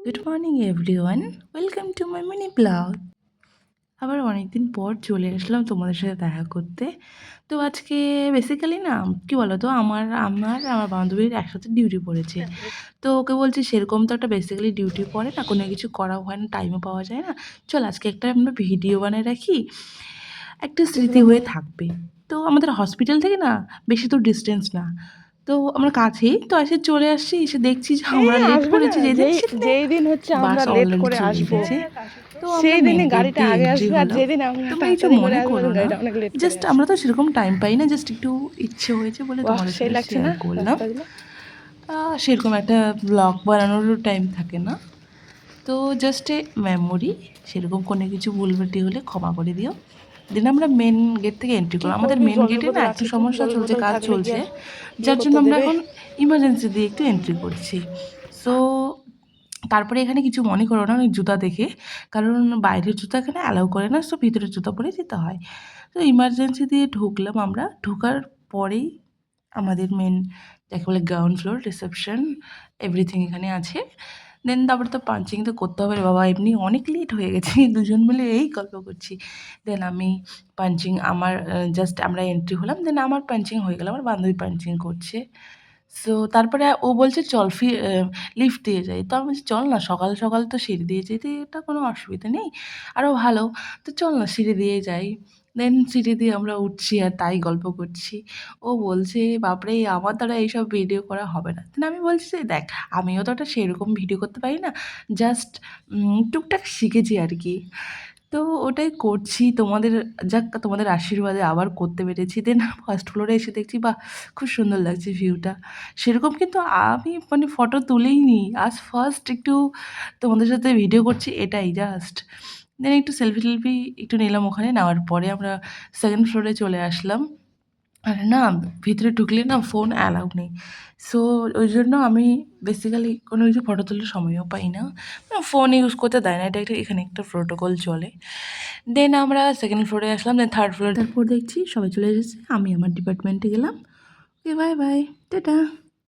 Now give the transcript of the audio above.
Good morning everyone, welcome to my mini blog. আবার অনেকদিন পর চলে আসলাম তোমাদের সাথে দেখা করতে। তো আজকে বেসিক্যালি না কী বলো তো, আমার বান্ধবীর একসাথে ডিউটি পড়েছে। তো ওকে বলছি সেরকম তো একটা বেসিক্যালি ডিউটি পড়ে না, কোনো কিছু করাও হয় না, টাইমও পাওয়া যায় না। চল আজকে একটা আমরা ভিডিও বানিয়ে রাখি, একটা স্মৃতি হয়ে থাকবে। তো আমাদের হসপিটাল থেকে না বেশি তো ডিস্টেন্স না, তো আমরা কাছেই তো এসে চলে আসছি। এসে দেখছি যে আমরা লেট আসবে না, করেছি যেদিন, সেদিনে যেই দিন হচ্ছে বাস আমরা লেট অলরেডি করে চলে আসবো এসেছে। তো আমরা সেই মেন দিনে গেট গাড়িটা দিয়ে আগে এন্ট্রি আসবে, আর হলাম। যেদিন আমরা তোমরা কিছু তাড়াতাড়ি করে মনে আসবো করো না, গাড়িটা অনেক লেট করে জাস্ট আসবে। আমরা তো সেরকম টাইম পাই না, জাস্ট একটু ইচ্ছে হয়েছে বলে বাহ, তোমাদের সেই সাথে লাগছে শেয়ার না করলাম। রাস্তাগুলো। সেরকম একটা ব্লগ বানানোরও টাইম থাকে না, তো জাস্ট এ মেমোরি। সেরকম কোনো কিছু ভুলভ্রান্তি হলে ক্ষমা করে দিও। দেন আমরা মেন গেট থেকে এন্ট্রি কি করলাম। আমাদের করবি, মেন জলের গেটে না বোতল এত আছে তো, সমস্যা জলের চলছে, বোতল কাজ থাকলে কি চলছে, আর ইয়ে যার জন্য করতে আমরা দেবে? এখন ইমার্জেন্সি দিয়ে একটু এন্ট্রি করছি। সো তারপরে এখানে কিছু মনে করো না অনেক জুতা দেখে, কারণ বাইরের জুতা এখানে অ্যালাউ করে না, সো ভিতরের জুতা পরে যেতে হয়। তো ইমার্জেন্সি দিয়ে ঢুকলাম আমরা। ঢোকার পরেই আমাদের মেন, যাকে বলে গ্রাউন্ড ফ্লোর, রিসেপশন, এভরিথিং এখানে আছে। দেন তারপরে তো পাঞ্চিং তো করতে হবে রে বাবা, এমনি অনেক লেট হয়ে গেছে, দুজন মিলে এই গল্প করছি। দেন আমি পাঞ্চিং, আমার জাস্ট আমরা এন্ট্রি হলাম, দেন আমার পাঞ্চিং হয়ে গেল, আমার বান্ধবী পাঞ্চিং করছে। সো তারপরে ও বলছে চল লিফট দিয়ে যাই। তো আমি বলছি চল না, সকাল সকাল তো সিঁড়ি দিয়ে যেতে এটা কোনো অসুবিধা নেই, আরও ভালো। তো চল না সিঁড়ি দিয়ে যাই। দেন সিঁড়ি দিয়ে আমরা উঠছি আর তাই গল্প করছি। ও বলছে বাপরে আমার দ্বারা এইসব ভিডিও করা হবে না। দেন আমি বলছি যে দেখ, আমিও তো একটা সেরকম ভিডিও করতে পারি না, জাস্ট টুকটাক শিখেছি আর কি। তো ওটাই করছি, তোমাদের আশীর্বাদে আবার করতে পেরেছি। দেন ফার্স্ট ফ্লোরে এসে দেখছি বাহ, খুব সুন্দর লাগছে ভিউটা। সেরকম কিন্তু আমি মানে ফটো তুলেইনি, আজ ফার্স্ট একটু তোমাদের সাথে ভিডিও করছি, এটাই জাস্ট। দেন একটু সেলফি টেলফি একটু নিলাম ওখানে, নেওয়ার পরে আমরা সেকেন্ড ফ্লোরে চলে আসলাম। আর না, ভিতরে ঢুকলে না ফোন অ্যালাউ নেই। সো ওই জন্য আমি বেসিক্যালি কোনো কিছু ফটো তোলার সময়ও পাই না, ফোন ইউজ করতে দেয় না, এটা একটা এখানে একটা প্রোটোকল চলে। দেন আমরা সেকেন্ড ফ্লোরে আসলাম, দেন থার্ড ফ্লোরে, তারপর দেখছি সবাই চলে এসেছে, আমি আমার ডিপার্টমেন্টে গেলাম। ওকে, বাই বাই, টাটা।